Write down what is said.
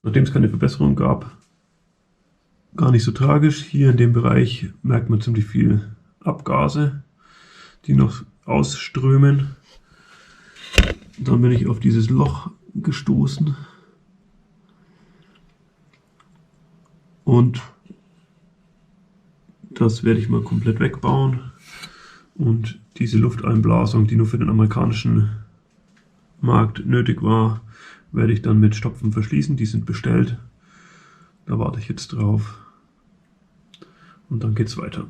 Nachdem es keine Verbesserung gab, gar nicht so tragisch. Hier in dem Bereich merkt man ziemlich viel Abgase, die noch ausströmen. Dann bin ich auf dieses Loch gestoßen und das werde ich mal komplett wegbauen und diese Lufteinblasung, die nur für den amerikanischen Markt nötig war, werde ich dann mit Stopfen verschließen. Die sind bestellt, da warte ich jetzt drauf und dann geht's weiter.